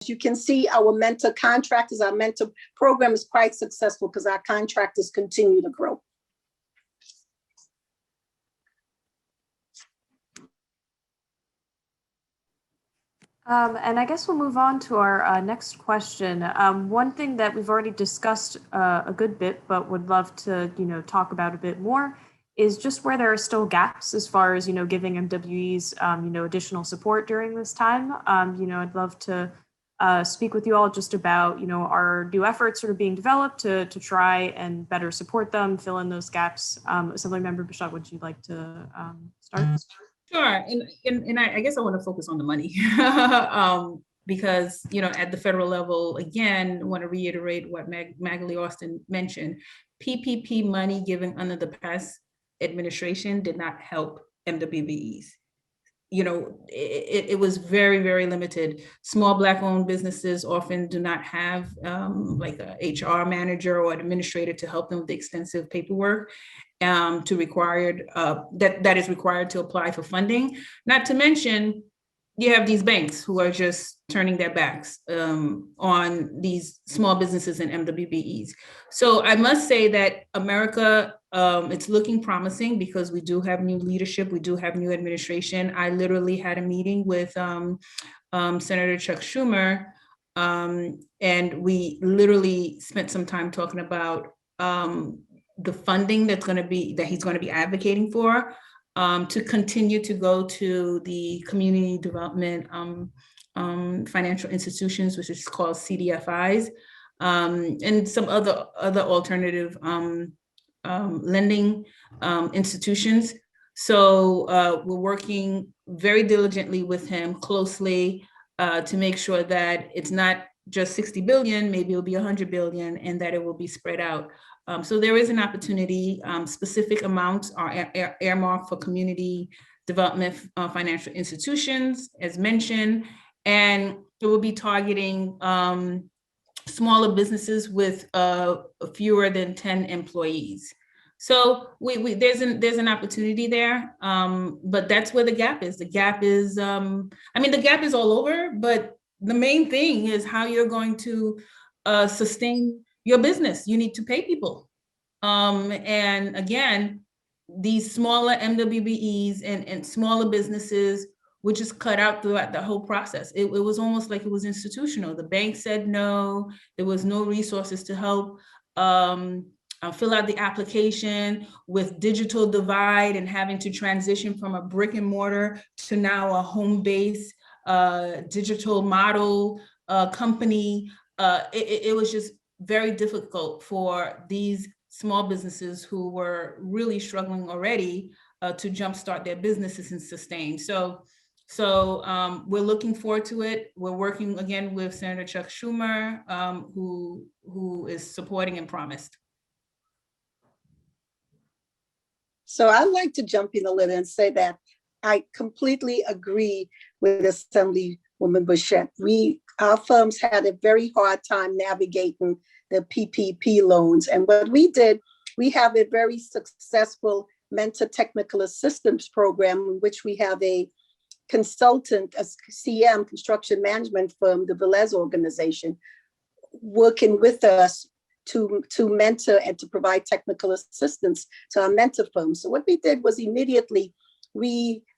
you can see, our mentor contractors, our mentor program is quite successful because our contractors continue to grow. And I guess we'll move on to our next question. One thing that we've already discussed a good bit, but would love to, talk about a bit more, is just where there are still gaps as far as, giving MWBEs, additional support during this time. I'd love to speak with you all just about, our new efforts sort of being developed to try and better support them, fill in those gaps. Assemblymember Bichotte, would you like to start? Sure, and I guess I want to focus on the money because, at the federal level, again, I want to reiterate what Magali Austin mentioned. PPP money given under the past administration did not help MWBEs. It was very, very limited. Small Black-owned businesses often do not have like a HR manager or an administrator to help them with the extensive paperwork that is required to apply for funding. Not to mention, you have these banks who are just turning their backs on these small businesses and MWBEs. So I must say that America, it's looking promising because we do have new leadership, we do have new administration. I literally had a meeting with Senator Chuck Schumer, and we literally spent some time talking about the funding that he's going to be advocating for, to continue to go to the community development financial institutions, which is called CDFIs, and some other alternative lending institutions. So we're working very diligently with him closely to make sure that it's not just 60 billion, maybe it'll be 100 billion, and that it will be spread out. So there is an opportunity. Specific amounts are earmarked for community development financial institutions, as mentioned, and it will be targeting smaller businesses with fewer than 10 employees. So there's an opportunity there, but that's where the gap is. The gap is, the gap is all over, but the main thing is how you're going to sustain your business. You need to pay people. And again, these smaller MWBEs and smaller businesses were just cut out throughout the whole process. It was almost like it was institutional. The bank said no, there was no resources to help fill out the application, with digital divide and having to transition from a brick and mortar to now a home-based digital model company. It was just very difficult for these small businesses who were really struggling already to jumpstart their businesses and sustain. So we're looking forward to it. We're working again with Senator Chuck Schumer, who is supporting and promised. So I'd like to jump in a little and say that I completely agree with Assemblywoman Bichotte. Our firms had a very hard time navigating the PPP loans. And what we did, we have a very successful mentor technical assistance program in which we have a consultant, a CM, construction management firm, the Velez organization, working with us to mentor and to provide technical assistance to our mentor firms. So what we did was immediately,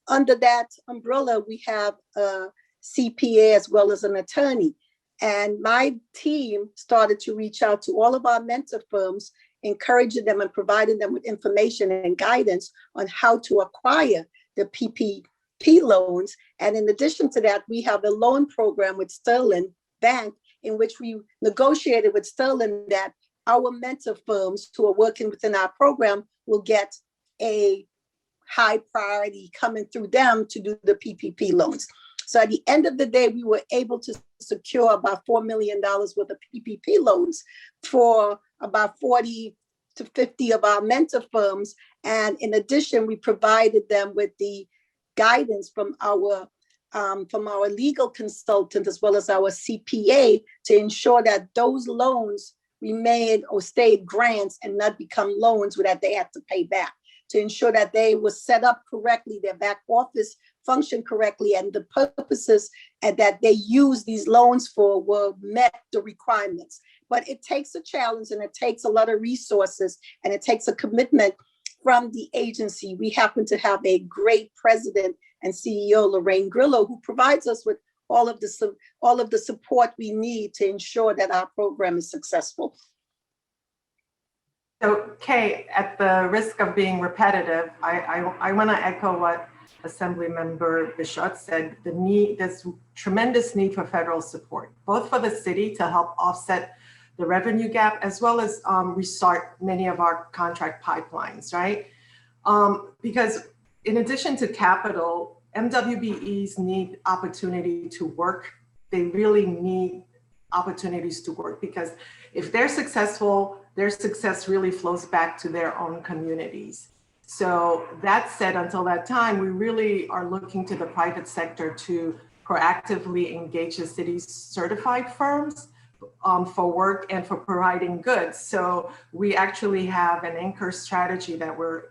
under that umbrella, we have a CPA as well as an attorney. And my team started to reach out to all of our mentor firms, encouraging them and providing them with information and guidance on how to acquire the PPP loans. And in addition to that, we have a loan program with Sterling Bank, in which we negotiated with Sterling that our mentor firms who are working within our program will get a high priority coming through them to do the PPP loans. So at the end of the day, we were able to secure about $4 million worth of PPP loans for about 40 to 50 of our mentor firms. And in addition, we provided them with the guidance from our legal consultant as well as our CPA to ensure that those loans remained or stayed grants and not become loans that they had to pay back, to ensure that they were set up correctly, their back office functioned correctly and the purposes and that they use these loans for were met the requirements. But it takes a challenge and it takes a lot of resources and it takes a commitment from the agency. We happen to have a great president and CEO, Lorraine Grillo, who provides us with all of the support we need to ensure that our program is successful. So Kay, at the risk of being repetitive, I want to echo what Assemblymember Bichotte said. There's tremendous need for federal support, both for the city to help offset the revenue gap, as well as restart many of our contract pipelines, right? Because in addition to capital, MWBEs need opportunity to work. They really need opportunities to work, because if they're successful, their success really flows back to their own communities. So that said, until that time, we really are looking to the private sector to proactively engage the city's certified firms for work and for providing goods. So we actually have an anchor strategy that we're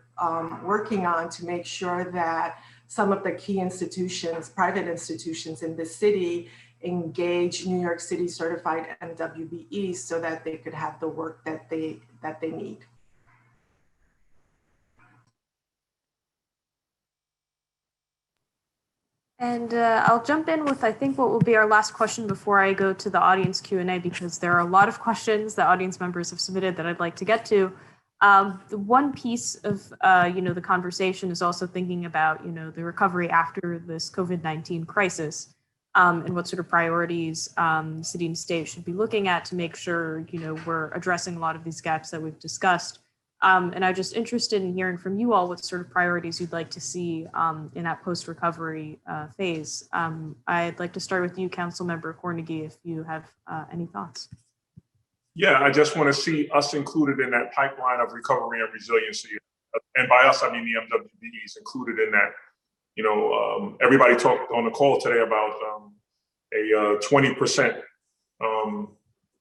working on to make sure that some of the key institutions, private institutions in the city, engage New York City certified MWBEs so that they could have the work that they need. And I'll jump in with, I think, what will be our last question before I go to the audience Q&A, because there are a lot of questions that audience members have submitted that I'd like to get to. The one piece of the conversation is also thinking about the recovery after this COVID-19 crisis, and what sort of priorities city and state should be looking at to make sure we're addressing a lot of these gaps that we've discussed. And I'm just interested in hearing from you all what sort of priorities you'd like to see in that post-recovery phase. I'd like to start with you, Councilmember Cornegy, if you have any thoughts. Yeah, I just want to see us included in that pipeline of recovery and resiliency. And by us, I mean the MWBEs included in that. Everybody talked on the call today about a 20%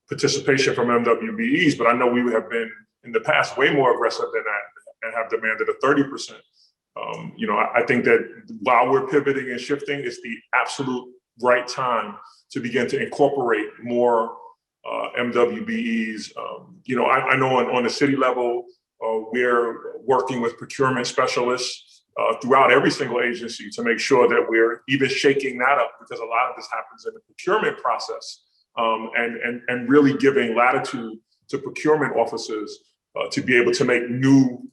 participation from MWBEs, but I know we have been in the past way more aggressive than that and have demanded a 30%. I think that while we're pivoting and shifting, it's the absolute right time to begin to incorporate more MWBEs. I know on the city level, we're working with procurement specialists throughout every single agency to make sure that we're even shaking that up, because a lot of this happens in the procurement process, and really giving latitude to procurement officers to be able to make new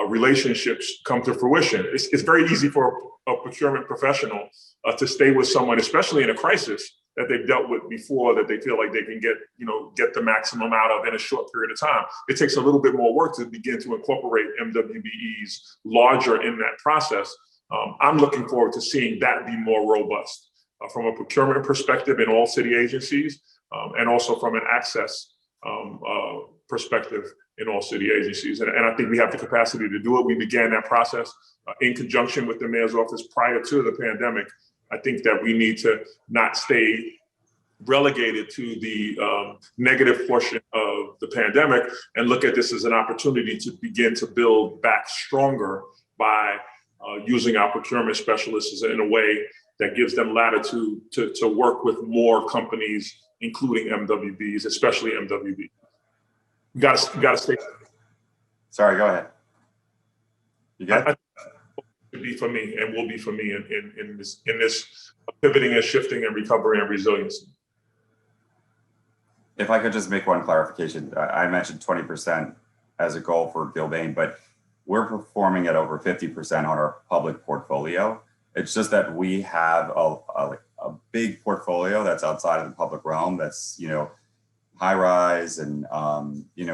relationships come to fruition. It's very easy for a procurement professional to stay with someone, especially in a crisis that they've dealt with before, that they feel like they can get the maximum out of in a short period of time. It takes a little bit more work to begin to incorporate MWBEs larger in that process. I'm looking forward to seeing that be more robust from a procurement perspective in all city agencies, and also from an access perspective in all city agencies. And I think we have the capacity to do it. We began that process in conjunction with the mayor's office prior to the pandemic. I think that we need to not stay relegated to the negative portion of the pandemic and look at this as an opportunity to begin to build back stronger by using our procurement specialists in a way that gives them latitude to work with more companies, including MWBs, especially MWB. You gotta stay. Sorry, go ahead. You got it? To be for me and will be for me in this pivoting and shifting and recovery and resiliency. If I could just make one clarification, I mentioned 20% as a goal for Gilbane, but we're performing at over 50% on our public portfolio. It's just that we have a big portfolio that's outside of the public realm, that's high rise and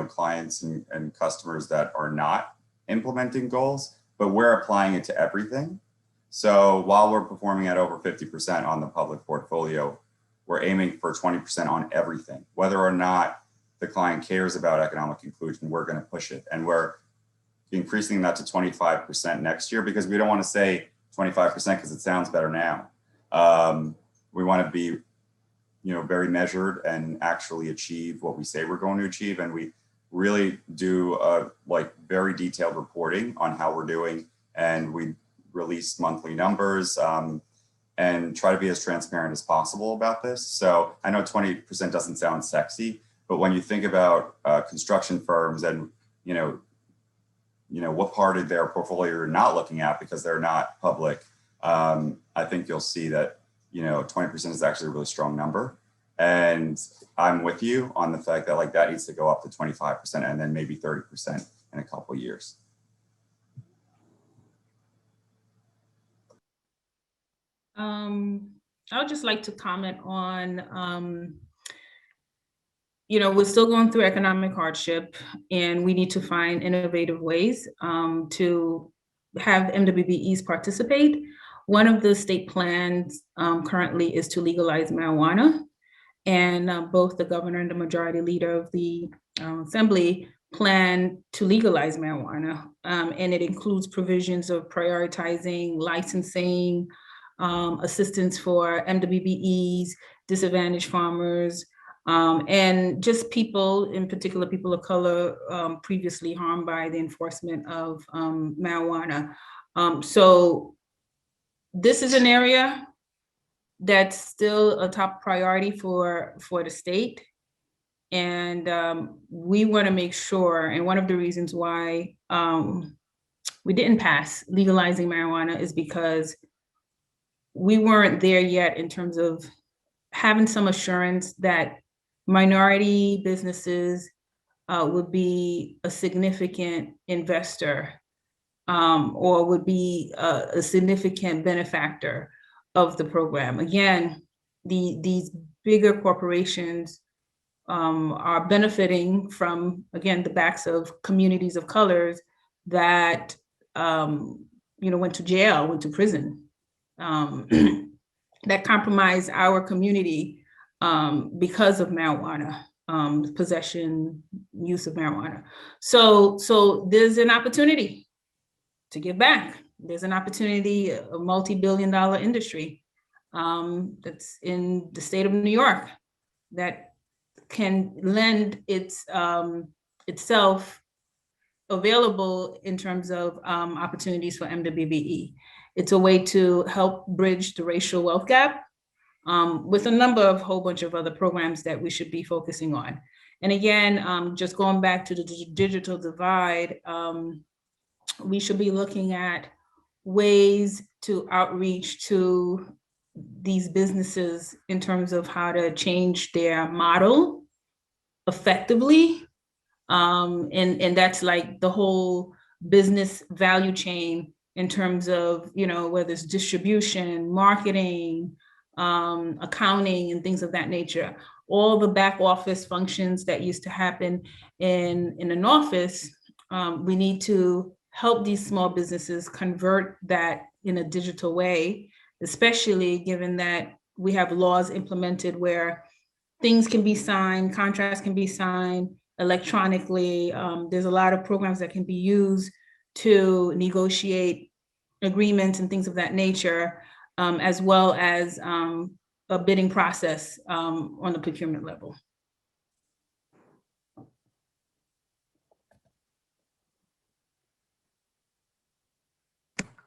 clients and customers that are not implementing goals, but we're applying it to everything. So while we're performing at over 50% on the public portfolio, we're aiming for 20% on everything. Whether or not the client cares about economic inclusion, we're going to push it. And we're increasing that to 25% next year, because we don't want to say 25% because it sounds better now. We want to be very measured and actually achieve what we say we're going to achieve. And we really do very detailed reporting on how we're doing. And we release monthly numbers and try to be as transparent as possible about this. So I know 20% doesn't sound sexy, but when you think about construction firms and what part of their portfolio you're not looking at because they're not public, I think you'll see that 20% is actually a really strong number. And I'm with you on the fact that that needs to go up to 25% and then maybe 30% in a couple of years. I would just like to comment on, we're still going through economic hardship, and we need to find innovative ways to have MWBEs participate. One of the state plans currently is to legalize marijuana, and both the governor and the majority leader of the assembly plan to legalize marijuana, and it includes provisions of prioritizing licensing, assistance for MWBEs, disadvantaged farmers, and just people, in particular people of color, previously harmed by the enforcement of marijuana. So this is an area that's still a top priority for the state. And we want to make sure, and one of the reasons why we didn't pass legalizing marijuana is because we weren't there yet in terms of having some assurance that minority businesses would be a significant investor or would be a significant benefactor of the program. Again, these bigger corporations are benefiting from, again, the backs of communities of colors that went to jail, went to prison, that compromise our community because of marijuana, possession, use of marijuana. So there's an opportunity to give back. There's an opportunity, a multi-billion-dollar industry that's in the state of New York that can lend itself available in terms of opportunities for MWBE. It's a way to help bridge the racial wealth gap with a whole bunch of other programs that we should be focusing on. And again, just going back to the digital divide, we should be looking at ways to outreach to these businesses in terms of how to change their model effectively. And that's like the whole business value chain in terms of, whether it's distribution, marketing, accounting, and things of that nature. All the back office functions that used to happen in an office, we need to help these small businesses convert that in a digital way, especially given that we have laws implemented where things can be signed, contracts can be signed electronically. There's a lot of programs that can be used to negotiate agreements and things of that nature, as well as a bidding process on the procurement level.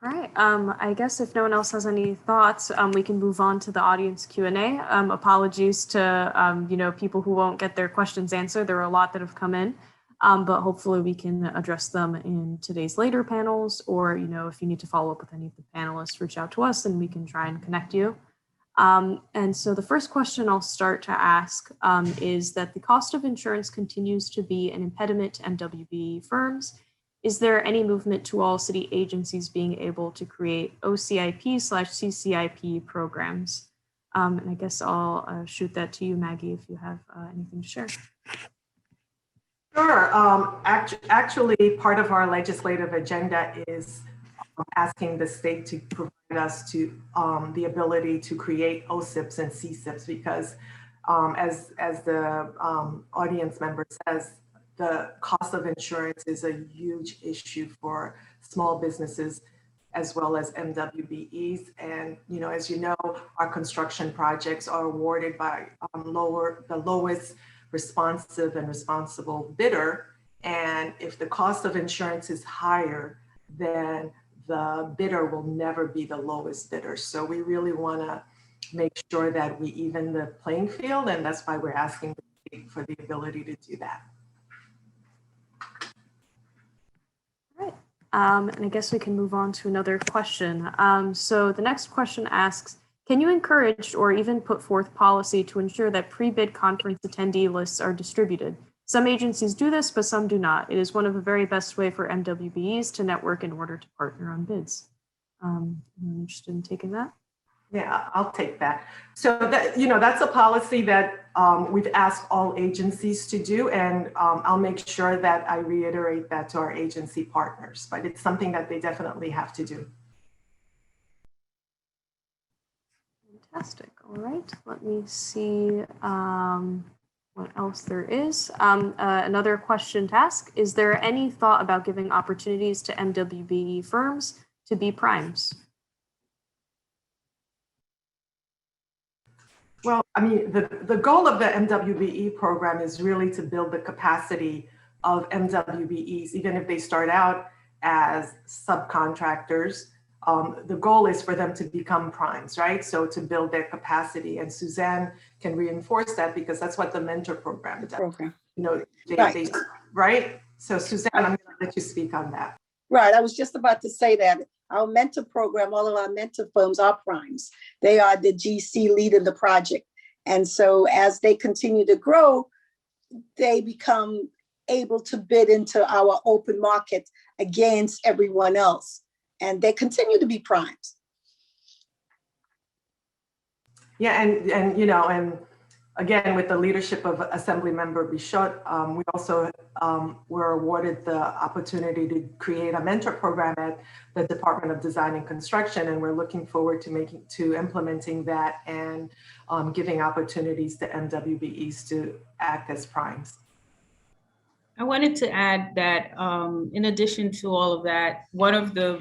All right, I guess if no one else has any thoughts, we can move on to the audience Q&A. Apologies to people who won't get their questions answered. There are a lot that have come in, but hopefully we can address them in today's later panels, or if you need to follow up with any of the panelists, reach out to us and we can try and connect you. And so the first question I'll start to ask is that the cost of insurance continues to be an impediment to MWBE firms. Is there any movement to all city agencies being able to create OCIP/CCIP programs? And I guess I'll shoot that to you, Maggie, if you have anything to share. Sure. Actually, part of our legislative agenda is asking the state to provide us to the ability to create OCIPs and CCIPs, because as the audience member says, the cost of insurance is a huge issue for small businesses as well as MWBEs. And, as you know, our construction projects are awarded by the lowest responsive and responsible bidder. And if the cost of insurance is higher than the bidder will never be the lowest bidder. So we really want to make sure that we even the playing field, and that's why we're asking for the ability to do that. All right. And I guess we can move on to another question. So the next question asks, can you encourage or even put forth policy to ensure that pre-bid conference attendee lists are distributed? Some agencies do this, but some do not. It is one of the very best way for MWBEs to network in order to partner on bids. I'm interested in taking that. Yeah, I'll take that. So that, that's a policy that we've asked all agencies to do, and I'll make sure that I reiterate that to our agency partners, but it's something that they definitely have to do. Fantastic. All right, let me see what else there is. Another question to ask, is there any thought about giving opportunities to MWBE firms to be primes? Well, I mean, the goal of the MWBE program is really to build the capacity of MWBEs, even if they start out as subcontractors. The goal is for them to become primes, right? So to build their capacity, and Suzanne can reinforce that because that's what the mentor program does. Program. Right. Right? So Suzanne, I'm going to let you speak on that. Right, I was just about to say that our mentor program, all of our mentor firms are primes. They are the GC leading the project. And so as they continue to grow, they become able to bid into our open market against everyone else. And they continue to be primes. Yeah, and again, with the leadership of Assemblymember Bichotte, we also were awarded the opportunity to create a mentor program at the Department of Design and Construction, and we're looking forward to implementing that and giving opportunities to MWBEs to act as primes. I wanted to add that in addition to all of that, one of the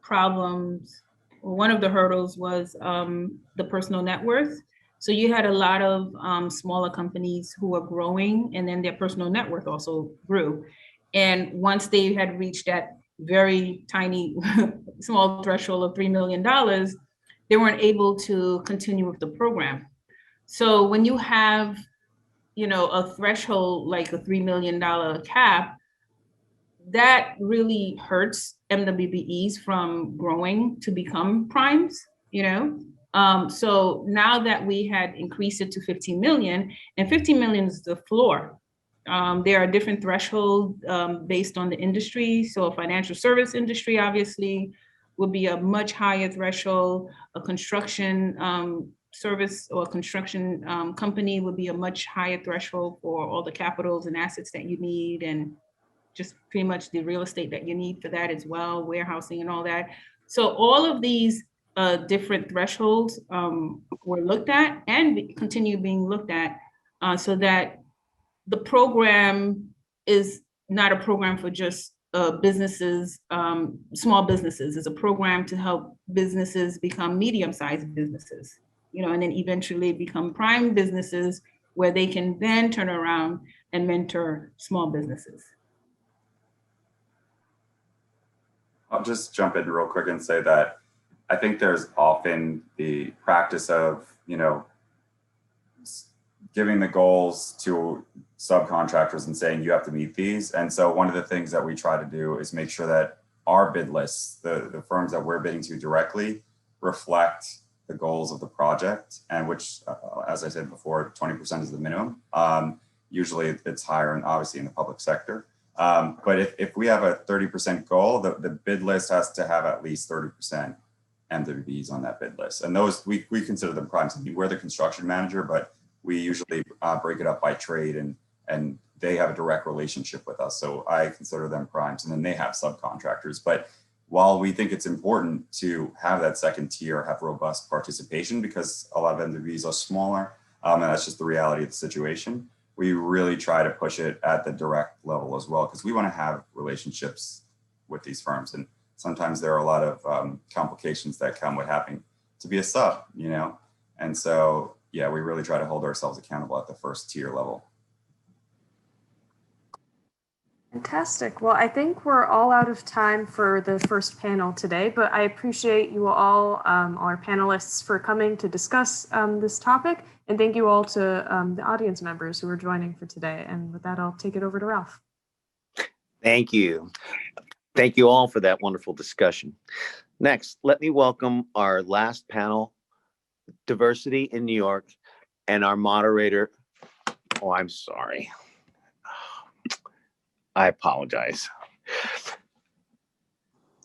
problems, or one of the hurdles was the personal net worth. So you had a lot of smaller companies who were growing, and then their personal net worth also grew. And once they had reached that very tiny, small threshold of $3 million, they weren't able to continue with the program. So when you have, a threshold like a $3 million cap, that really hurts MWBEs from growing to become primes, So now that we had increased it to 15 million, and 15 million is the floor. There are different thresholds based on the industry. So a financial service industry, obviously, would be a much higher threshold. A construction service or construction company would be a much higher threshold for all the capitals and assets that you need, and just pretty much the real estate that you need for that as well, warehousing and all that. So all of these different thresholds were looked at and continue being looked at so that the program is not a program for just businesses, small businesses. It's a program to help businesses become medium-sized businesses, and then eventually become prime businesses where they can then turn around and mentor small businesses. I'll just jump in real quick and say that I think there's often the practice of, giving the goals to subcontractors and saying you have to meet these. And so one of the things that we try to do is make sure that our bid lists, the firms that we're bidding to directly, reflect the goals of the project, and which, as I said before, 20% is the minimum. Usually it's higher, and obviously in the public sector. But if we have a 30% goal, the bid list has to have at least 30% MWBEs on that bid list. And those, we consider them primes. We're the construction manager, but we usually break it up by trade, and they have a direct relationship with us. So I consider them primes, and then they have subcontractors. But while we think it's important to have that second tier have robust participation, because a lot of MWBEs are smaller, and that's just the reality of the situation, we really try to push it at the direct level as well, because we want to have relationships with these firms. And sometimes there are a lot of complications that come with having to be a sub, And so, yeah, we really try to hold ourselves accountable at the first tier level. Fantastic. Well, I think we're all out of time for the first panel today, but I appreciate you all, our panelists, for coming to discuss this topic. And thank you all to the audience members who are joining for today. And with that, I'll take it over to Ralph. Thank you. Thank you all for that wonderful discussion. Next, let me welcome our last panel, Diversity in New York, and our moderator. Oh, I'm sorry. I apologize.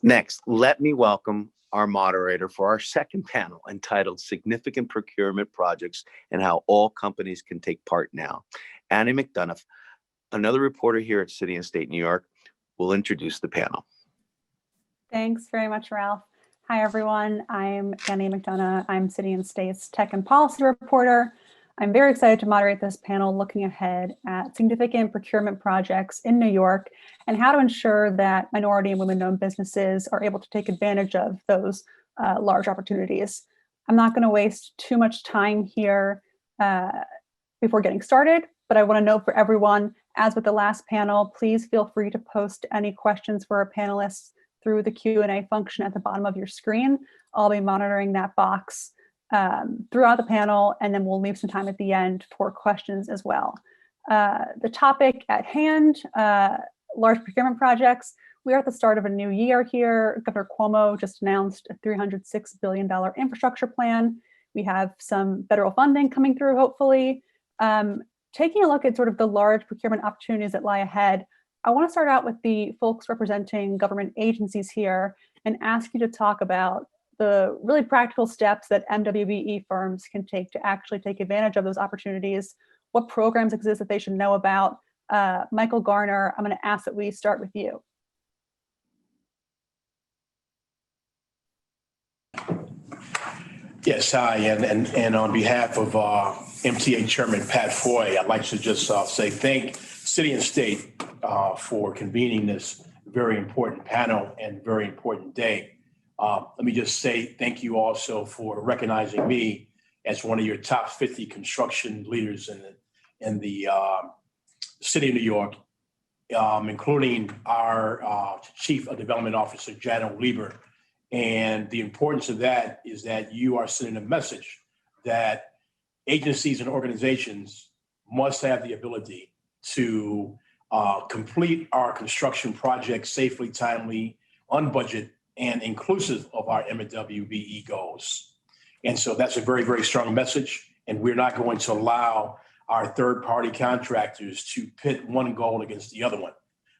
Next, let me welcome our moderator for our second panel, entitled Significant Procurement Projects and How All Companies Can Take Part Now. Annie McDonough, another reporter here at City and State New York, will introduce the panel. Thanks very much, Ralph. Hi, everyone. I'm Annie McDonough. I'm City and State's Tech and Policy reporter. I'm very excited to moderate this panel looking ahead at significant procurement projects in New York and how to ensure that minority and women-owned businesses are able to take advantage of those large opportunities. I'm not going to waste too much time here before getting started, but I want to note for everyone, as with the last panel, please feel free to post any questions for our panelists through the Q&A function at the bottom of your screen. I'll be monitoring that box throughout the panel, and then we'll leave some time at the end for questions as well. The topic at hand, large procurement projects. We are at the start of a new year here. Governor Cuomo just announced a $306 billion infrastructure plan. We have some federal funding coming through, hopefully. Taking a look at sort of the large procurement opportunities that lie ahead, I want to start out with the folks representing government agencies here and ask you to talk about the really practical steps that MWBE firms can take to actually take advantage of those opportunities, what programs exist that they should know about. Michael Garner, I'm going to ask that we start with you. Yes, hi, and on behalf of MTA Chairman Pat Foy, I'd like to just say thank City and State for convening this very important panel and very important day. Let me just say thank you also for recognizing me as one of your top 50 construction leaders in the City of New York, including our Chief of Development Officer, Jonnel Doris. And the importance of that is that you are sending a message that agencies and organizations must have the ability to complete our construction projects safely, timely, on budget, and inclusive of our MWBE goals. And so that's a very, very strong message. And we're not going to allow our third-party contractors to pit one goal against the other one.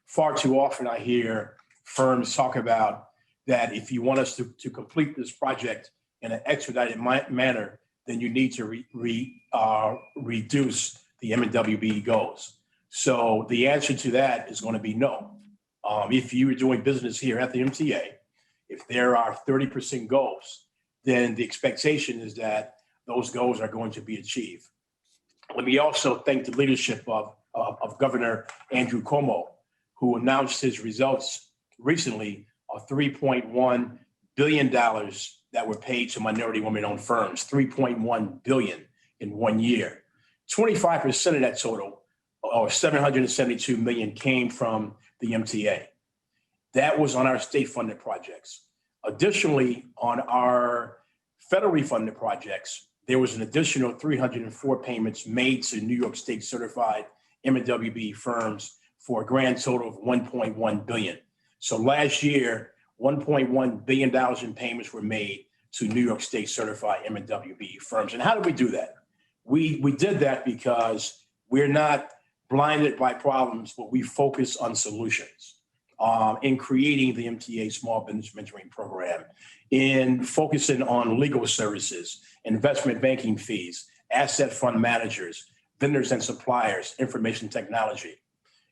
Far too often I hear firms talk about that if you want us to complete this project in an expedited manner, then you need to reduce the MWBE goals. So the answer to that is going to be no. If you are doing business here at the MTA, if there are 30% goals, then the expectation is that those goals are going to be achieved. Let me also thank the leadership of Governor Andrew Cuomo, who announced his results recently of $3.1 billion that were paid to minority women-owned firms, $3.1 billion in 1 year. 25% of that total, or $772 million, came from the MTA. That was on our state-funded projects. Additionally, on our federally funded projects, there was an additional 304 payments made to New York State certified MWBE firms for a grand total of $1.1 billion. So last year, $1.1 billion in payments were made to New York State certified MWBE firms. And how did we do that? We did that because we're not blinded by problems, but we focus on solutions. In creating the MTA Small Business Mentoring Program, in focusing on legal services, investment banking fees, asset fund managers, vendors and suppliers, information technology.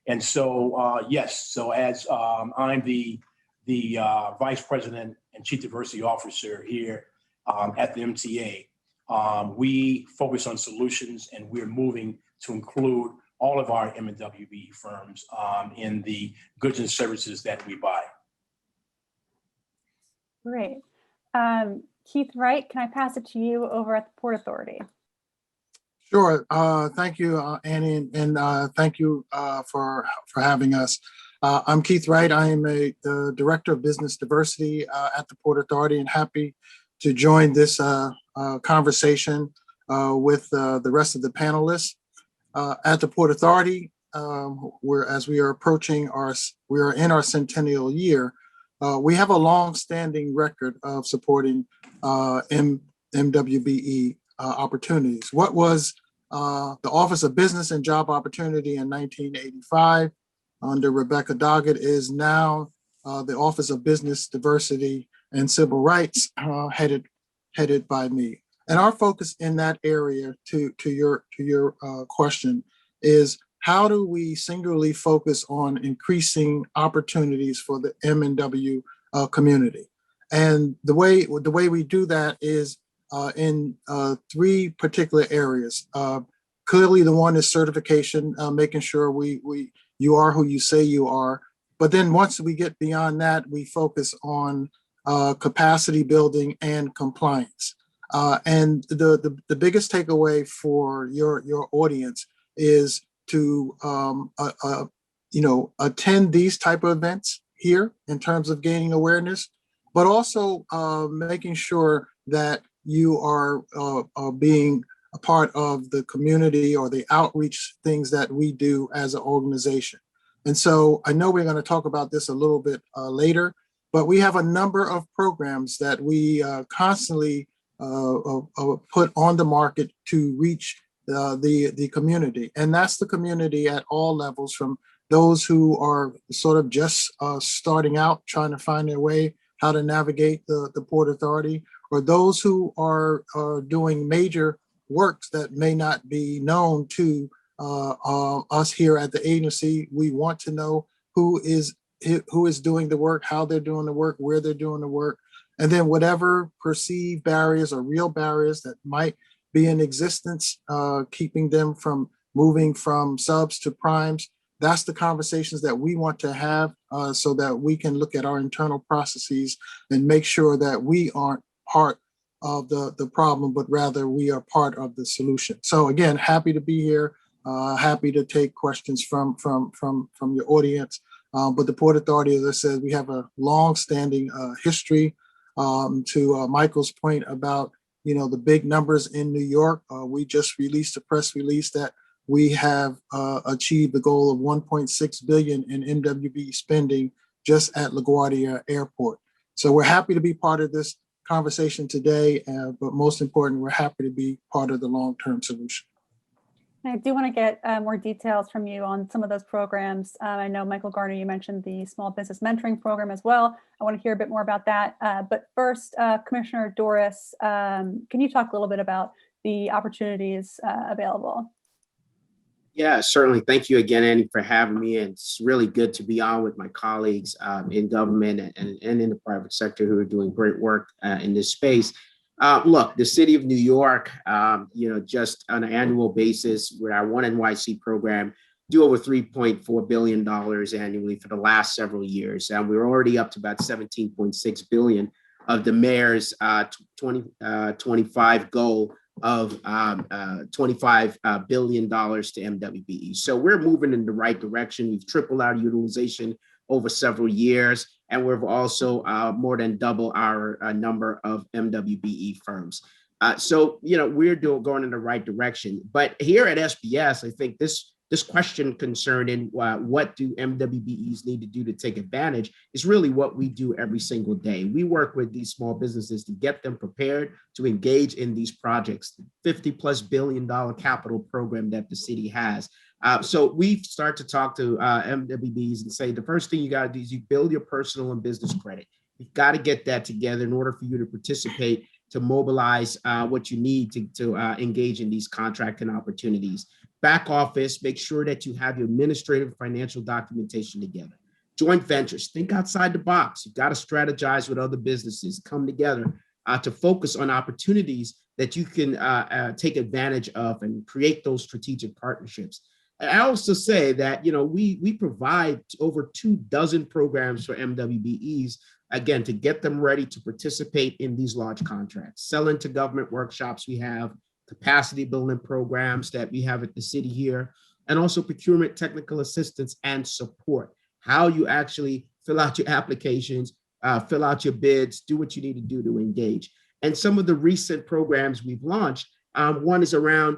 And so, yes, so as I'm the Vice President and Chief Diversity Officer here at the MTA, we focus on solutions, and we're moving to include all of our MWBE firms in the goods and services that we buy. Great. Keith Wright, can I pass it to you over at the Port Authority? Sure. Thank you, Annie, and thank you for having us. I'm Keith Wright. I am the Director of Business Diversity at the Port Authority, and happy to join this conversation with the rest of the panelists. At the Port Authority, as we are approaching we are in our centennial year, we have a long-standing record of supporting MWBE opportunities. What was the Office of Business and Job Opportunity in 1985 under Rebecca Doggett is now the Office of Business, Diversity, and Civil Rights, headed by me. And our focus in that area, to your question, is how do we singularly focus on increasing opportunities for the M&W community? And the way we do that is in three particular areas. Clearly, the one is certification, making sure you are who you say you are. But then once we get beyond that, we focus on capacity building and compliance. And the biggest takeaway for your audience is to attend these type of events here in terms of gaining awareness, but also making sure that you are being a part of the community or the outreach things that we do as an organization. And so I know we're going to talk about this a little bit later, but we have a number of programs that we constantly put on the market to reach the community. And that's the community at all levels, from those who are sort of just starting out, trying to find their way, how to navigate the Port Authority, or those who are doing major works that may not be known to us here at the agency. We want to know who is doing the work, how they're doing the work, where they're doing the work, and then whatever perceived barriers or real barriers that might be in existence, keeping them from moving from subs to primes. That's the conversations that we want to have so that we can look at our internal processes and make sure that we aren't part of the problem, but rather we are part of the solution. So again, happy to be here, happy to take questions from your audience. But the Port Authority, as I said, we have a long-standing history. To Michael's point about the big numbers in New York, we just released a press release that we have achieved the goal of 1.6 billion in MWBE spending just at LaGuardia Airport. So we're happy to be part of this conversation today, but most important, we're happy to be part of the long-term solution. I do want to get more details from you on some of those programs. I know, Michael Garner, you mentioned the Small Business Mentoring Program as well. I want to hear a bit more about that. But first, Commissioner Doris, can you talk a little bit about the opportunities available? Yeah, certainly. Thank you again, Annie, for having me. And it's really good to be on with my colleagues in government and in the private sector who are doing great work in this space. Look, the city of New York, just on an annual basis with our One NYC program, do over $3.4 billion annually for the last several years. And we're already up to about $17.6 billion of the mayor's 2025 goal of $25 billion to MWBE. So we're moving in the right direction. We've tripled our utilization over several years, and we've also more than double our number of MWBE firms. So we're going in the right direction. But here at SBS, I think this question concerning what do MWBEs need to do to take advantage is really what we do every single day. We work with these small businesses to get them prepared to engage in these projects, $50+ billion capital program that the city has. So we start to talk to MWBEs and say, the first thing you got to do is you build your personal and business credit. You've got to get that together in order for you to participate, to mobilize what you need to engage in these contracting opportunities. Back office, make sure that you have your administrative and financial documentation together. Joint ventures, think outside the box. You've got to strategize with other businesses, come together to focus on opportunities that you can take advantage of and create those strategic partnerships. I also say that, we provide over 24 programs for MWBEs, again, to get them ready to participate in these large contracts. Sell into government workshops we have, capacity building programs that we have at the city here, and also procurement, technical assistance, and support. how you actually fill out your applications, fill out your bids, do what you need to do to engage. And some of the recent programs we've launched, one is around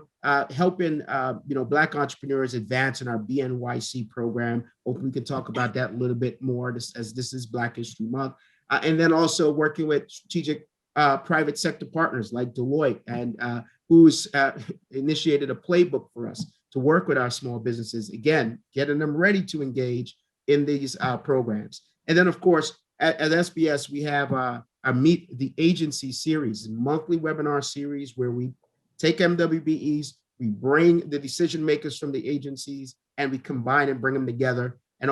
helping Black entrepreneurs advance in our BNYC program. Hopefully we can talk about that a little bit more as this is Black History Month. And then also working with strategic private sector partners like Deloitte, and who's initiated a playbook for us to work with our small businesses, again, getting them ready to engage in these programs. And then, of course, at SBS, we have our Meet the Agency series, a monthly webinar series where we take MWBEs, we bring the decision makers from the agencies, and we combine and bring them together. And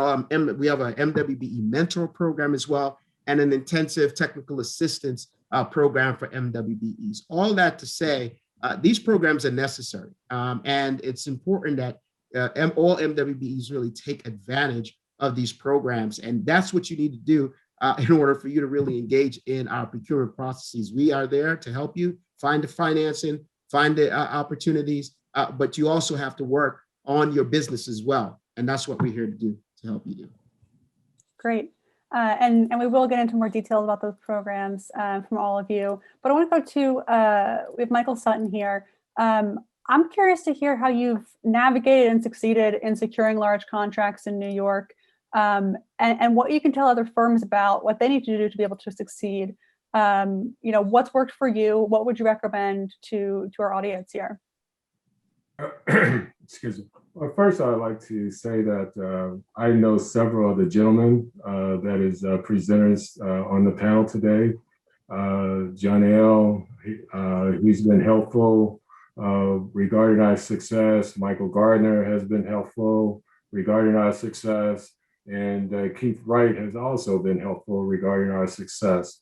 we have a MWBE mentor program as well, and an intensive technical assistance program for MWBEs. All that to say, these programs are necessary. And it's important that all MWBEs really take advantage of these programs. And that's what you need to do in order for you to really engage in our procurement processes. We are there to help you find the financing, find the opportunities, but you also have to work on your business as well. And that's what we're here to do, to help you do. Great. And we will get into more details about those programs from all of you. But I want to go to, we have Michael Sutton here. I'm curious to hear how you've navigated and succeeded in securing large contracts in New York, and what you can tell other firms about what they need to do to be able to succeed. What's worked for you? What would you recommend to our audience here? Excuse me. Well, first, I'd like to say that I know several of the gentlemen that is presenters on the panel today. Jonnel, he's been helpful regarding our success. Michael Garner has been helpful regarding our success. And Keith Wright has also been helpful regarding our success.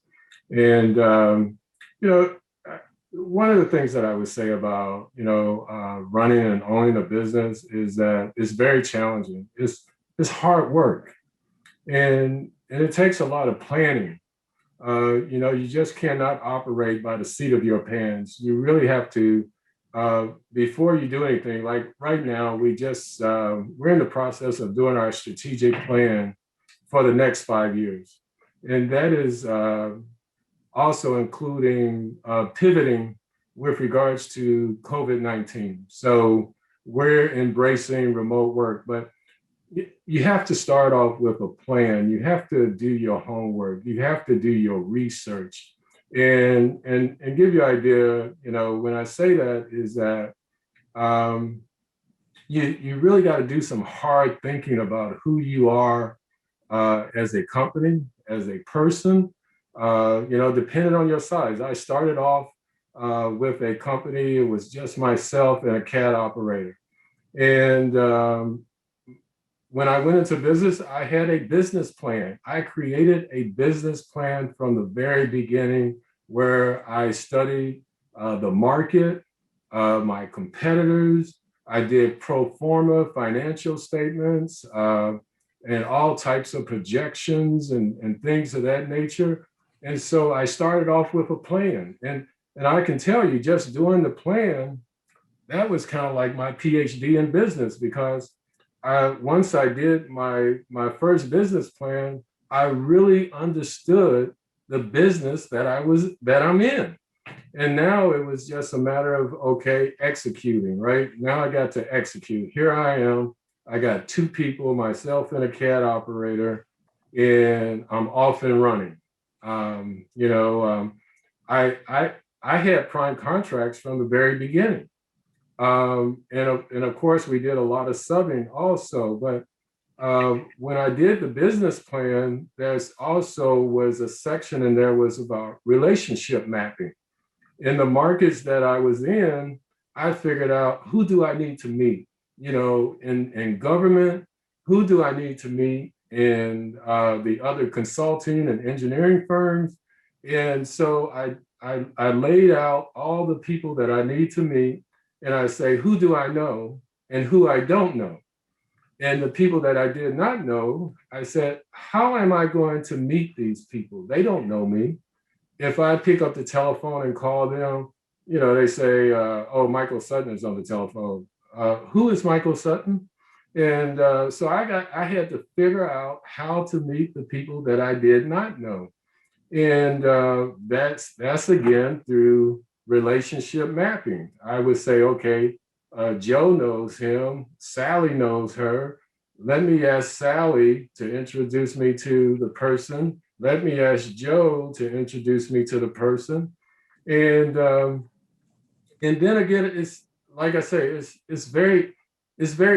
And, one of the things that I would say about, running and owning a business is that it's very challenging. It's hard work, and it takes a lot of planning. You just cannot operate by the seat of your pants. You really have to, before you do anything, like right now, we're in the process of doing our strategic plan for the next 5 years. And that is also including pivoting with regards to COVID-19. So we're embracing remote work, but you have to start off with a plan. You have to do your homework. You have to do your research. And give you an idea, when I say that is that you really got to do some hard thinking about who you are as a company, as a person, depending on your size. I started off with a company, it was just myself and a CAD operator. And when I went into business, I had a business plan. I created a business plan from the very beginning where I studied the market, my competitors. I did pro forma financial statements and all types of projections and things of that nature. And so I started off with a plan. And I can tell you, just doing the plan, that was kind of like my PhD in business, because once I did my first business plan, I really understood the business that I'm in. And now it was just a matter of, okay, executing, right? Now I got to execute. Here I am. I got 2 people, myself and a CAD operator, and I'm off and running. I had prime contracts from the very beginning. And of course, we did a lot of subbing also. But when I did the business plan, there's also was a section in there was about relationship mapping. In the markets that I was in, I figured out, who do I need to meet? In government, who do I need to meet in the other consulting and engineering firms? And so I laid out all the people that I need to meet, and I say, who do I know and who I don't know? And the people that I did not know, I said, how am I going to meet these people? They don't know me. If I pick up the telephone and call them, they say, oh, Michael Sutton is on the telephone. Who is Michael Sutton? And so I had to figure out how to meet the people that I did not know. And that's again through relationship mapping. I would say, okay, Joe knows him, Sally knows her. Let me ask Sally to introduce me to the person. Let me ask Joe to introduce me to the person. And then again, it's like I say, it's very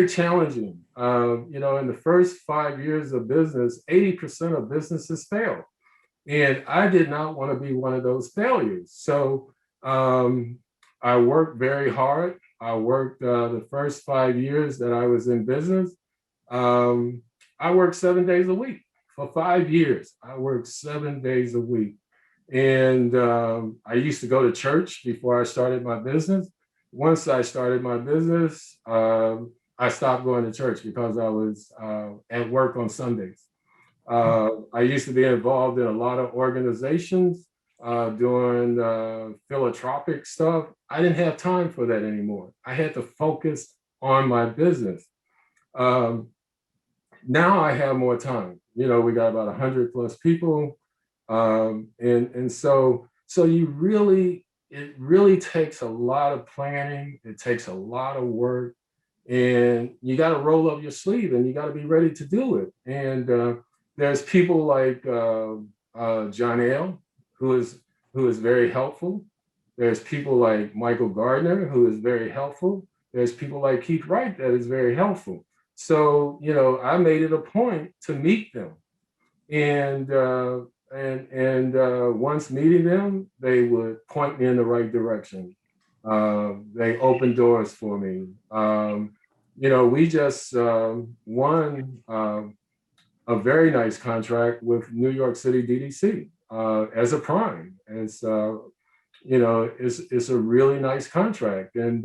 challenging. You know, in the first 5 years of business, 80% of businesses fail. And I did not want to be one of those failures. So I worked very hard. I worked the first 5 years that I was in business. I worked 7 days a week for 5 years. I worked 7 days a week. And I used to go to church before I started my business. Once I started my business, I stopped going to church because I was at work on Sundays. I used to be involved in a lot of organizations doing philanthropic stuff. I didn't have time for that anymore. I had to focus on my business. Now I have more time. You know, we got about 100 plus people. And so it really takes a lot of planning. It takes a lot of work, and you got to roll up your sleeve and you got to be ready to do it. And there's people like Jonnel, who is very helpful. There's people like Michael Garner, who is very helpful. There's people like Keith Wright that is very helpful. So, you know, I made it a point to meet them. And once meeting them, they would point me in the right direction. They opened doors for me. You know, we just won a very nice contract with New York City DDC as a prime. As you know, it's a really nice contract, and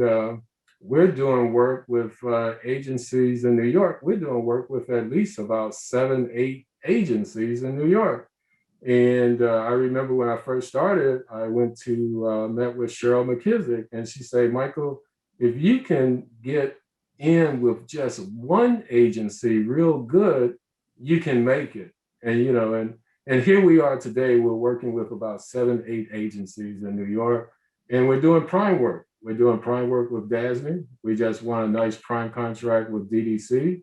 we're doing work with agencies in New York. We're doing work with at least about 7, 8 agencies in New York. And I remember when I first started, I went to met with Cheryl McKissick, and she said, Michael, if you can get in with just one agency real good, you can make it. And you know, and here we are today. We're working with about 7, 8 agencies in New York, and we're doing prime work. We're doing prime work with DASME. We just won a nice prime contract with DDC.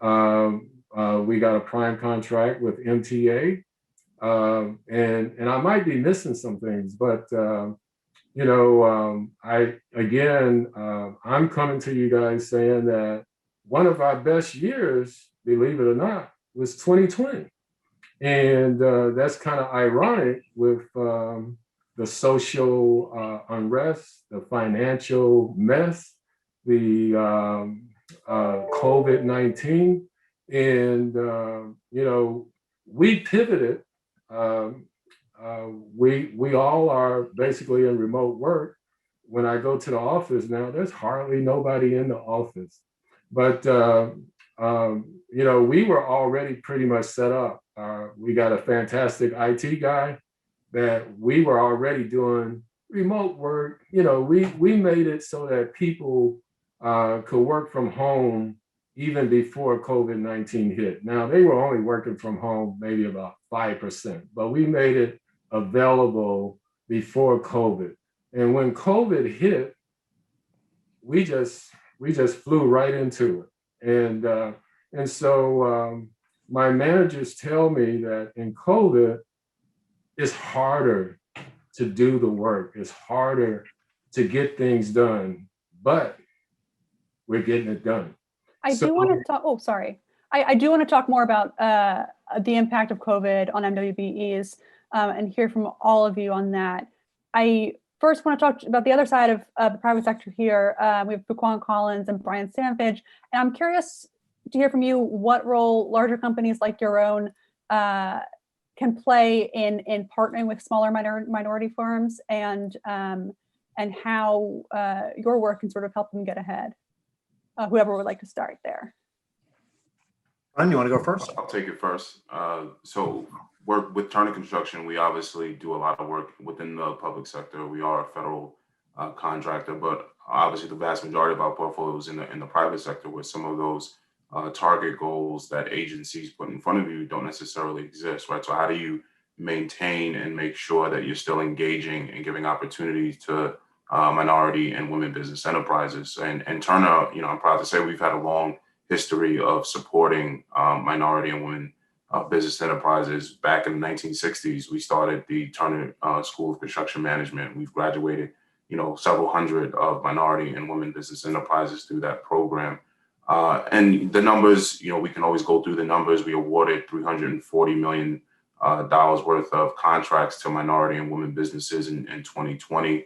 We got a prime contract with MTA. And I might be missing some things, but you know, I'm coming to you guys saying that one of our best years, believe it or not, was 2020, and that's kind of ironic with the social unrest, the financial mess, the COVID-19, and you know, we pivoted. We all are basically in remote work. When I go to the office now, there's hardly nobody in the office. But you know, we were already pretty much set up. We got a fantastic IT guy that we were already doing remote work. You know, we made it so that people could work from home even before COVID-19 hit. Now, they were only working from home maybe about 5%, but we made it available before COVID. And when COVID hit, we just flew right into it. And so my managers tell me that in COVID, it's harder to do the work. It's harder to get things done, but we're getting it done. I do want to talk, oh, sorry. I do want to talk more about the impact of COVID on MWBEs and hear from all of you on that. I first want to talk about the other side of the private sector here. We have Fuquan Collins and Brian Stanfage, and I'm curious to hear from you what role larger companies like your own can play in partnering with smaller minority firms, and how your work can sort of help them get ahead. Whoever would like to start there. Ron, you want to go first? I'll take it first. So work with Turner Construction, we obviously do a lot of work within the public sector. We are a federal contractor, but obviously the vast majority of our portfolio is in the private sector, where some of those target goals that agencies put in front of you don't necessarily exist, right? So how do you maintain and make sure that you're still engaging and giving opportunities to minority and women business enterprises? And Turner, I'm proud to say we've had a long history of supporting minority and women business enterprises. Back in the 1960s, we started the Turner School of Construction Management. We've graduated, several hundred of minority and women business enterprises through that program. And the numbers, we can always go through the numbers. We awarded $340 million worth of contracts to minority and women businesses in 2020.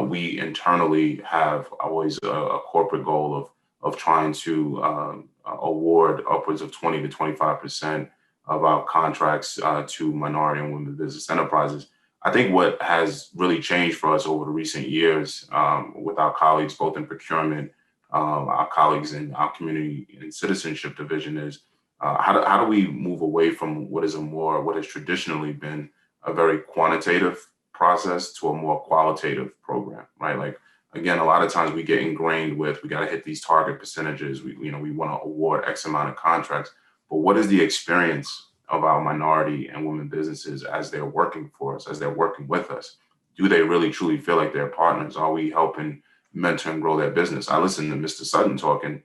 We internally have always a corporate goal of trying to award upwards of 20 to 25% of our contracts to minority and women business enterprises. I think what has really changed for us over the recent years with our colleagues, both in procurement, our colleagues in our community and citizenship division, is how do we move away from what has traditionally been a very quantitative process to a more qualitative program, right? Like, again, a lot of times we get ingrained with, we got to hit these target percentages. We want to award X amount of contracts, but what is the experience of our minority and women businesses as they're working for us, as they're working with us? Do they really truly feel like they're partners? Are we helping mentor and grow their business? I listened to Mr. Sutton talking.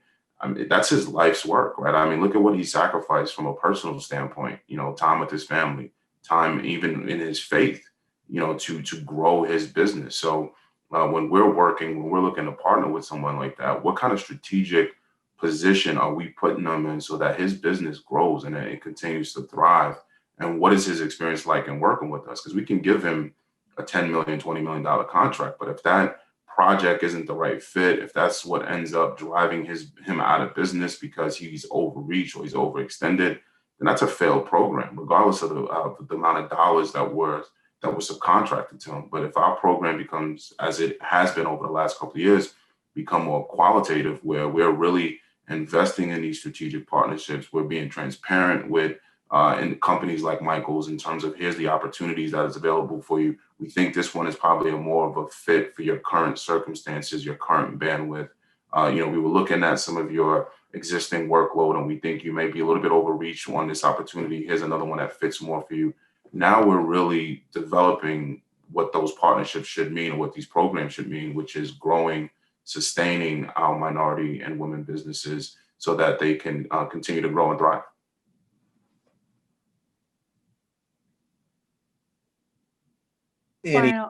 That's his life's work, right? Look at what he sacrificed from a personal standpoint, time with his family, time even in his faith, to grow his business. So when we're looking to partner with someone like that, what kind of strategic position are we putting them in so that his business grows and it continues to thrive? And what is his experience like in working with us? Because we can give him a $10 million, $20 million contract, but if that project isn't the right fit, if that's what ends up driving him out of business because he's overreached or he's overextended, then that's a failed program, regardless of the amount of dollars that were subcontracted to him. But if our program becomes, as it has been over the last couple of years, become more qualitative, where we're really investing in these strategic partnerships, we're being transparent with in companies like Michael's in terms of, here's the opportunities that is available for you. We think this one is probably more of a fit for your current circumstances, your current bandwidth. We were looking at some of your existing workload and we think you may be a little bit overreach on this opportunity. Here's another one that fits more for you. Now we're really developing what those partnerships should mean, what these programs should mean, which is growing, sustaining our minority and women businesses so that they can continue to grow and thrive. Brian,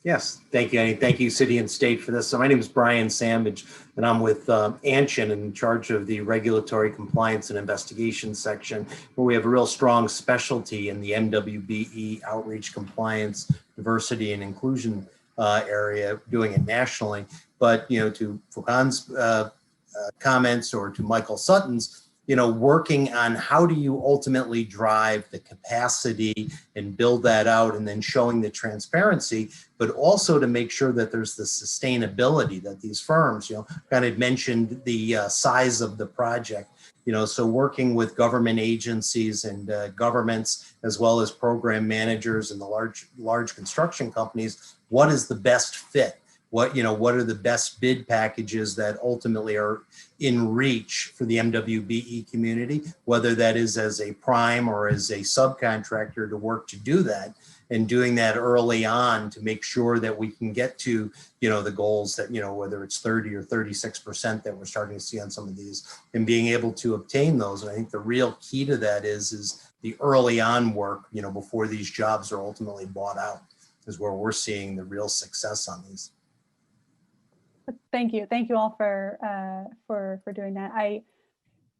Yes, thank you, Annie. Thank you, City and State, for this. So my name is Brian Sandage, and I'm with Anshin in charge of the Regulatory Compliance and Investigation section, where we have a real strong specialty in the MWBE outreach, compliance, diversity, and inclusion area, doing it nationally. But, to Fuquan's comments or to Michael Sutton's, working on how do you ultimately drive the capacity and build that out, and then showing the transparency, but also to make sure that there's the sustainability that these firms, kind of mentioned the size of the project, so working with government agencies and governments, as well as program managers and the large construction companies, what is the best fit? What are the best bid packages that ultimately are in reach for the MWBE community, whether that is as a prime or as a subcontractor to work to do that, and doing that early on to make sure that we can get to, the goals that, whether it's 30 or 36% that we're starting to see on some of these, and being able to obtain those. And I think the real key to that is the early on work, before these jobs are ultimately bought out, is where we're seeing the real success on these. Thank you all for doing that. I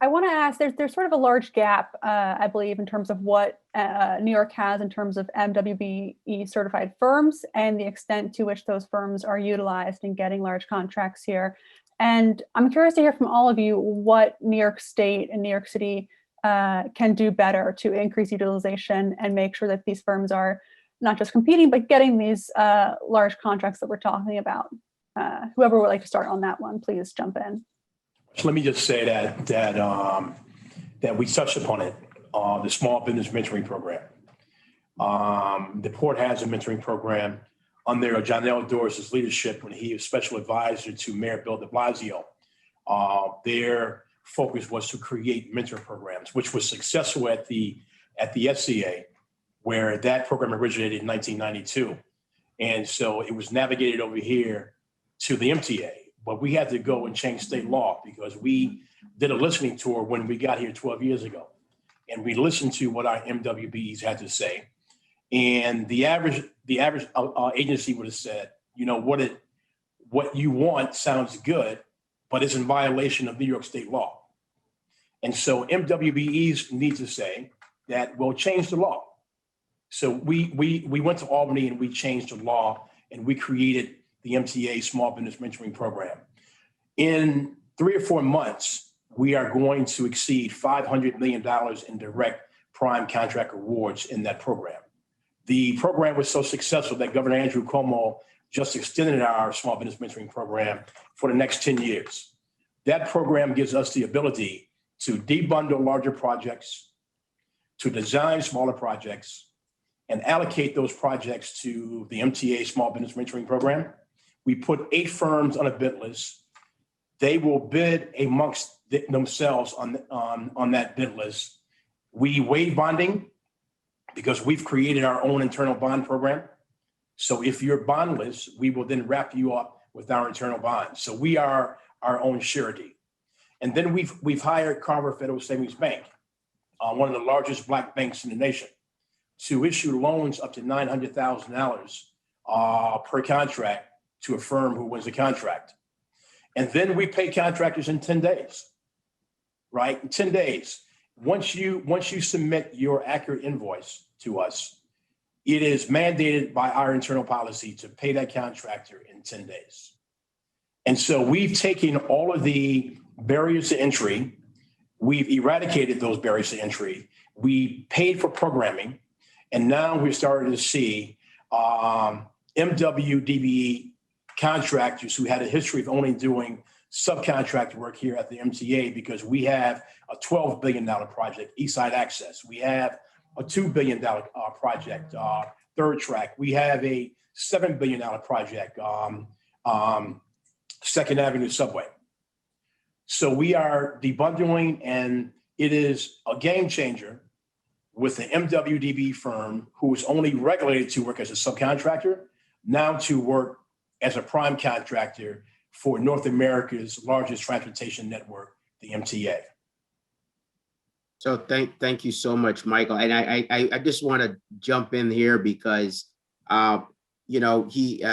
want to ask, there's sort of a large gap, I believe, in terms of what New York has in terms of MWBE certified firms and the extent to which those firms are utilized in getting large contracts here. And I'm curious to hear from all of you what New York State and New York City can do better to increase utilization and make sure that these firms are not just competing, but getting these large contracts that we're talking about. Whoever would like to start on that one, please jump in. So let me just say that we touched upon it, the Small Business Mentoring Program. The port has a mentoring program under Jonnel Doris' leadership when he was special advisor to Mayor Bill de Blasio. Their focus was to create mentor programs, which was successful at the SCA, where that program originated in 1992. And so it was navigated over here to the MTA, but we had to go and change state law because we did a listening tour when we got here 12 years ago. And we listened to what our MWBEs had to say. And the average agency would have said, you know, what you want sounds good, but it's in violation of New York state law. And so MWBEs need to say that we'll change the law. So we went to Albany and we changed the law and we created the MTA Small Business Mentoring Program. In 3 or 4 months, we are going to exceed $500 million in direct prime contract awards in that program. The program was so successful that Governor Andrew Cuomo just extended our Small Business Mentoring Program for the next 10 years. That program gives us the ability to debundle larger projects, to design smaller projects, and allocate those projects to the MTA Small Business Mentoring Program. We put 8 firms on a bid list. They will bid amongst themselves on that bid list. We waive bonding because we've created our own internal bond program. So if you're bondless, we will then wrap you up with our internal bond. So we are our own surety. And then we've hired Carver Federal Savings Bank, one of the largest Black banks in the nation, to issue loans up to $900,000 per contract to a firm who wins the contract. And then we pay contractors in 10 days, right? In 10 days. Once you submit your accurate invoice to us, it is mandated by our internal policy to pay that contractor in 10 days. And so we've taken all of the barriers to entry, we've eradicated those barriers to entry, we paid for programming, and now we're starting to see MWBE contractors who had a history of only doing subcontract work here at the MTA because we have a $12 billion project, Eastside Access. We have a $2 billion project, Third Track. We have a $7 billion project, Second Avenue Subway. So we are debundling, and it is a game changer with the MWBE firm who is only regulated to work as a subcontractor, now to work as a prime contractor for North America's largest transportation network, the MTA. So thank you so much, Michael. And I just want to jump in here because you know, he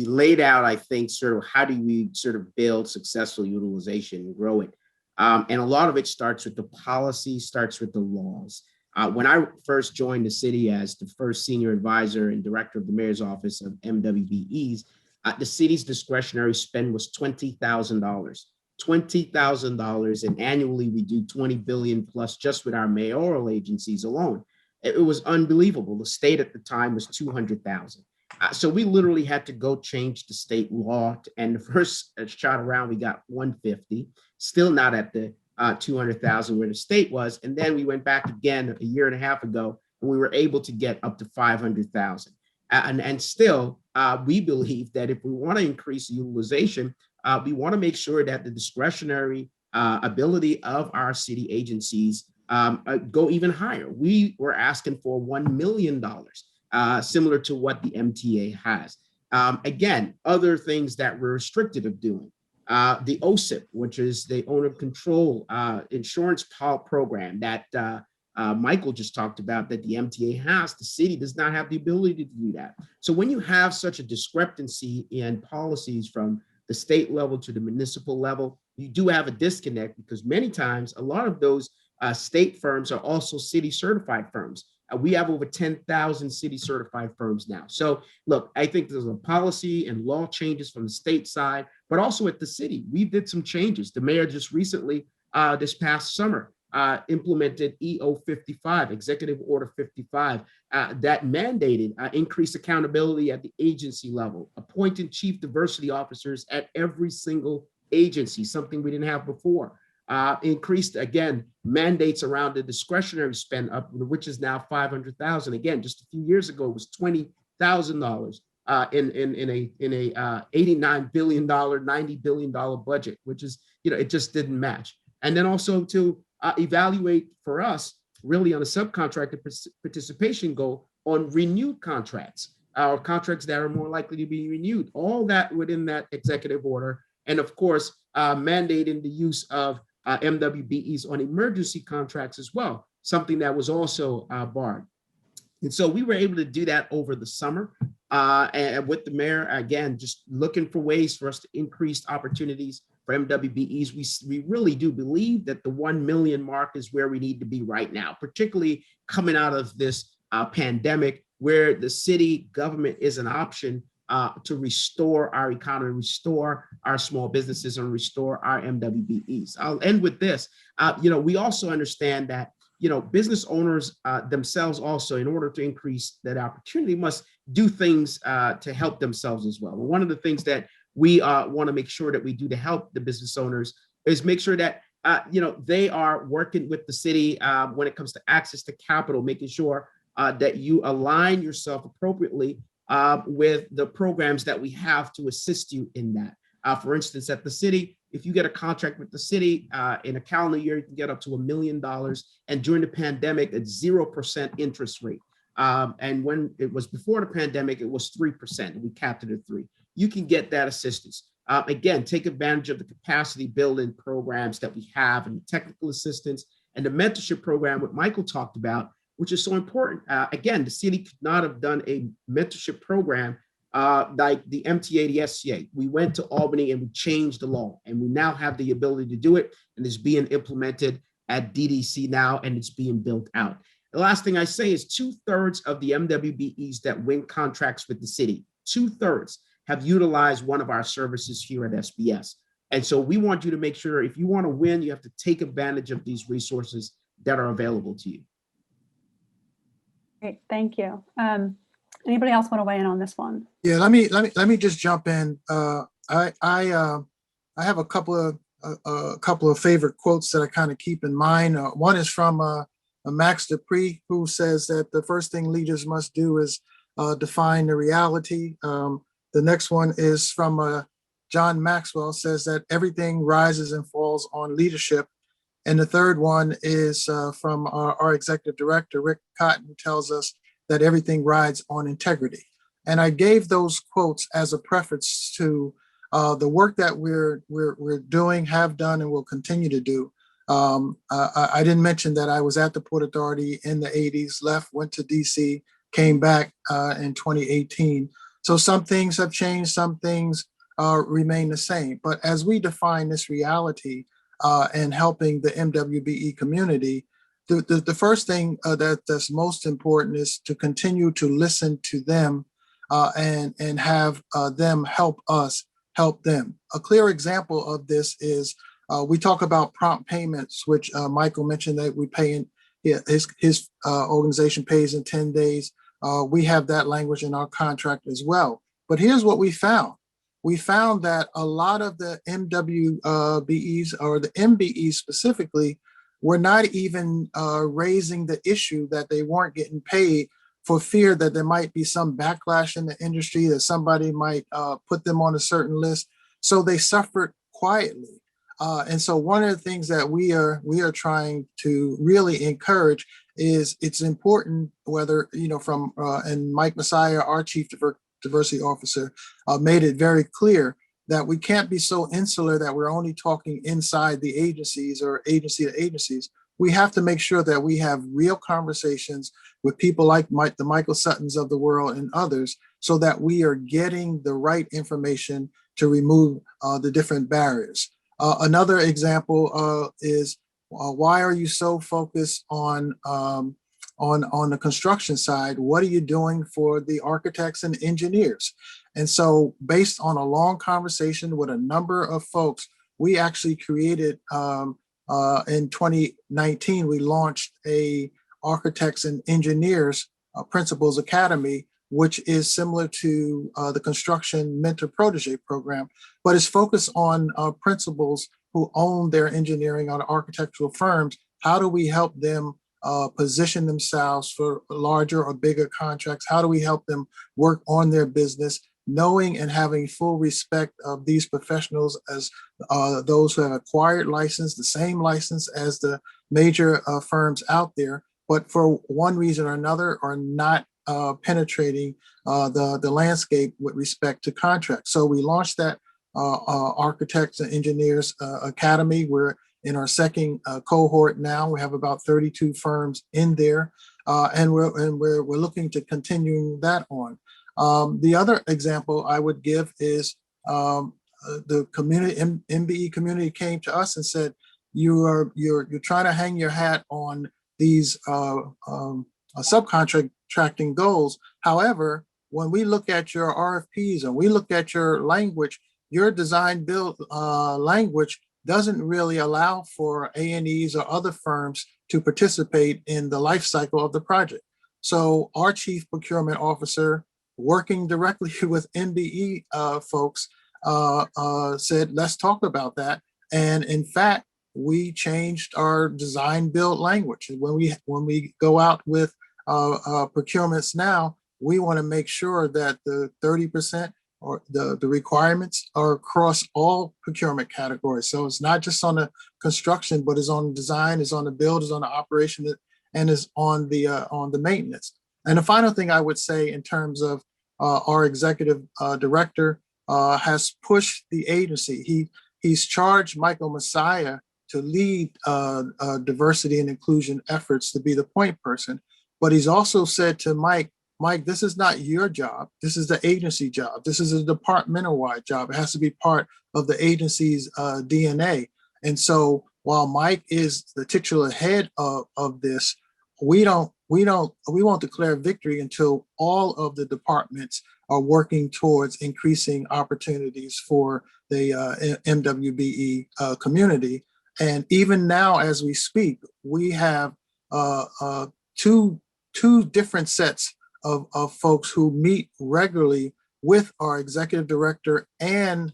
laid out, I think, sort of how do we sort of build successful utilization and grow it. And a lot of it starts with the policy, starts with the laws. When I first joined the city as the first senior advisor and director of the mayor's office of MWBEs, the city's discretionary spend was $20,000. $20,000, and annually we do 20 billion plus just with our mayoral agencies alone. It was unbelievable. The state at the time was 200,000. So we literally had to go change the state law. And the first shot around, we got 150, still not at the 200,000 where the state was. And then we went back again a year and a half ago, and we were able to get up to 500,000. And still, we believe that if we want to increase utilization, we want to make sure that the discretionary ability of our city agencies go even higher. We were asking for $1 million, similar to what the MTA has. Again, other things that we're restricted of doing. The OSIP, which is the owner control insurance program that Michael just talked about, that the MTA has, the city does not have the ability to do that. So when you have such a discrepancy in policies from the state level to the municipal level, you do have a disconnect because many times a lot of those state firms are also city certified firms. We have over 10,000 city certified firms now. So look, I think there's a policy and law changes from the state side, but also at the city. We did some changes. The mayor just recently, this past summer, implemented EO 55, Executive Order 55, that mandated increased accountability at the agency level, appointing chief diversity officers at every single agency, something we didn't have before. Increased, again, mandates around the discretionary spend up, which is now 500,000. Again, just a few years ago, it was $20,000 in a $89 billion, $90 billion budget, which is, you know, it just didn't match. And then also to evaluate for us, really on a subcontractor participation goal on renewed contracts, or contracts that are more likely to be renewed, all that within that executive order. And of course, mandating the use of MWBEs on emergency contracts as well, something that was also barred. And so we were able to do that over the summer. And with the mayor, again, just looking for ways for us to increase opportunities for MWBEs. We really do believe that the 1 million mark is where we need to be right now, particularly coming out of this pandemic, where the city government is an option to restore our economy, restore our small businesses, and restore our MWBEs. I'll end with this. We also understand that business owners themselves also, in order to increase that opportunity, must do things to help themselves as well. And one of the things that we want to make sure that we do to help the business owners is make sure that they are working with the city when it comes to access to capital, making sure that you align yourself appropriately with the programs that we have to assist you in that. For instance, at the city, if you get a contract with the city in a calendar year, you can get up to $1 million. And during the pandemic, it's 0% interest rate. And when it was before the pandemic, it was 3%. We capped it at 3%. You can get that assistance. Again, take advantage of the capacity building programs that we have, and the technical assistance and the mentorship program what Michael talked about, which is so important. Again, the city could not have done a mentorship program like the MTA, the SCA. We went to Albany and we changed the law, and we now have the ability to do it, and it's being implemented at DDC now, and it's being built out. The last thing I say is 2/3 of the MWBEs that win contracts with the city, 2/3 have utilized one of our services here at SBS. And so we want you to make sure, if you want to win, you have to take advantage of these resources that are available to you. Great, thank you. Anybody else want to weigh in on this one? Yeah, let me just jump in. I have a couple of favorite quotes that I kind of keep in mind. One is from Max Dupree, who says that the first thing leaders must do is define the reality. The next one is from John Maxwell, says that everything rises and falls on leadership. And the third one is from our executive director, Rick Cotton, who tells us that everything rides on integrity. And I gave those quotes as a preface to the work that we're doing, have done, and will continue to do. I didn't mention that I was at the Port Authority in the 80s, left, went to DC, came back in 2018. So some things have changed, some things remain the same. But as we define this reality and helping the MWBE community, the first thing that's most important is to continue to listen to them and have them help us help them. A clear example of this is we talk about prompt payments, which Michael mentioned that we pay in, his organization pays in 10 days. We have that language in our contract as well. But here's what we found. We found that a lot of the MWBEs or the MBEs specifically were not even raising the issue that they weren't getting paid for fear that there might be some backlash in the industry, that somebody might put them on a certain list. So they suffered quietly. And so one of the things that we are trying to really encourage is it's important whether, from, and Mike Messiah, our chief diversity officer, made it very clear that we can't be so insular that we're only talking inside the agencies or agency to agencies. We have to make sure that we have real conversations with people like the Michael Suttons of the world and others, so that we are getting the right information to remove the different barriers. Another example is why are you so focused on the construction side? What are you doing for the architects and engineers? And so based on a long conversation with a number of folks, we actually created, in 2019, we launched a Architects and Engineers Principals Academy, which is similar to the Construction Mentor Protege program, but it's focused on principals who own their engineering on architectural firms. How do we help them position themselves for larger or bigger contracts? How do we help them work on their business, knowing and having full respect of these professionals as those who have acquired license, the same license as the major firms out there, but for one reason or another are not penetrating the landscape with respect to contracts. So we launched that Architects and Engineers Academy. We're in our second cohort now. We have about 32 firms in there, and we're looking to continue that on. The other example I would give is the community, MBE community came to us and said, you're trying to hang your hat on these subcontracting goals. However, when we look at your RFPs and we look at your language, your design build language doesn't really allow for A&Es or other firms to participate in the life cycle of the project. So our chief procurement officer, working directly with MBE folks, said, let's talk about that. And in fact, we changed our design build language. When we go out with procurements now, we want to make sure that the 30% or the requirements are across all procurement categories. So it's not just on the construction, but it's on design, it's on the build, it's on the operation, and is on the maintenance. And the final thing I would say in terms of our executive director has pushed the agency. He's charged Michael Messiah to lead diversity and inclusion efforts, to be the point person. But he's also said to Mike, this is not your job. This is the agency job. This is a departmental-wide job. It has to be part of the agency's DNA. And so while Mike is the titular head of this, we won't declare victory until all of the departments are working towards increasing opportunities for the MWBE community. And even now, as we speak, we have two different sets of folks who meet regularly with our executive director and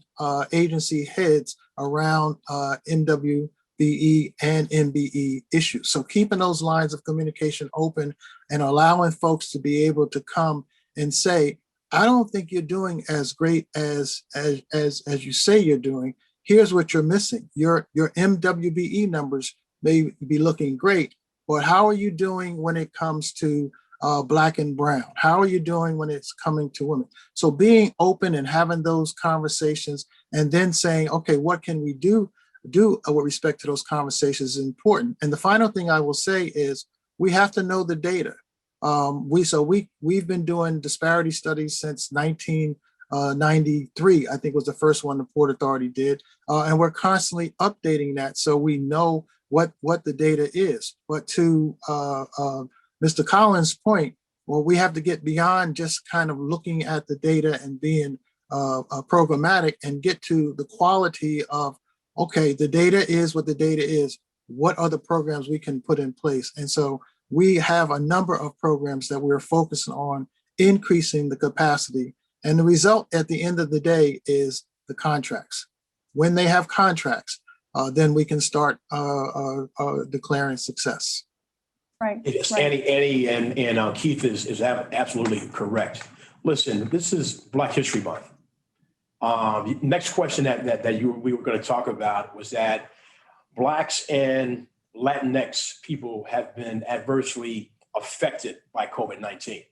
agency heads around MWBE and MBE issues. So keeping those lines of communication open and allowing folks to be able to come and say, I don't think you're doing as great as you say you're doing. Here's what you're missing. Your MWBE numbers may be looking great, but how are you doing when it comes to Black and Brown? How are you doing when it's coming to women? So being open and having those conversations and then saying, okay, what can we do with respect to those conversations is important. And the final thing I will say is we have to know the data. We've been doing disparity studies since 1993, I think was the first one the Port Authority did. And we're constantly updating that so we know what the data is. But to Mr. Collins' point, well, we have to get beyond just kind of looking at the data and being programmatic and get to the quality of, okay, the data is what the data is. What are the programs we can put in place? And so we have a number of programs that we're focusing on increasing the capacity. And the result at the end of the day is the contracts. When they have contracts, then we can start declaring success. Right. Yes, right. Annie and Keith is absolutely correct. Listen, this is Black History Month. Next question that we were going to talk about was that Blacks and Latinx people have been adversely affected by COVID-19.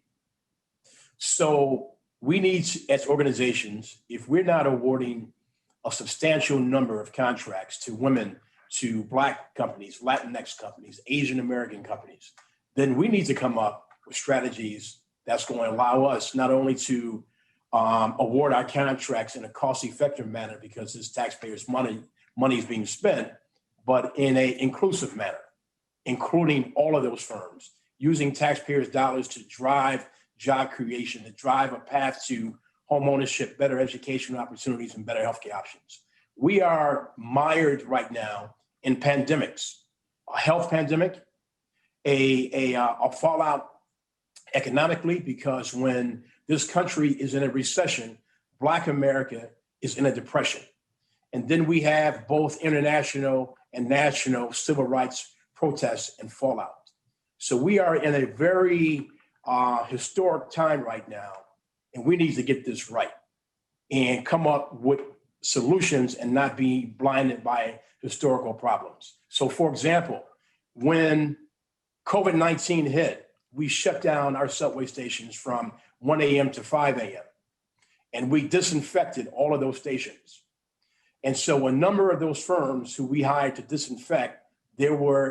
So we need, as organizations, if we're not awarding a substantial number of contracts to women, to Black companies, Latinx companies, Asian American companies, then we need to come up with strategies that's going to allow us not only to award our contracts in a cost-effective manner because it's taxpayers' money is being spent, but in an inclusive manner, including all of those firms, using taxpayers' dollars to drive job creation, to drive a path to home ownership, better education opportunities, and better healthcare options. We are mired right now in pandemics, a health pandemic, a fallout economically, because when this country is in a recession, Black America is in a depression. And then we have both international and national civil rights protests and fallout. So we are in a very historic time right now, and we need to get this right and come up with solutions and not be blinded by historical problems. So for example, when COVID-19 hit, we shut down our subway stations from 1 a.m. to 5 a.m. and we disinfected all of those stations. And so a number of those firms who we hired to disinfect, there were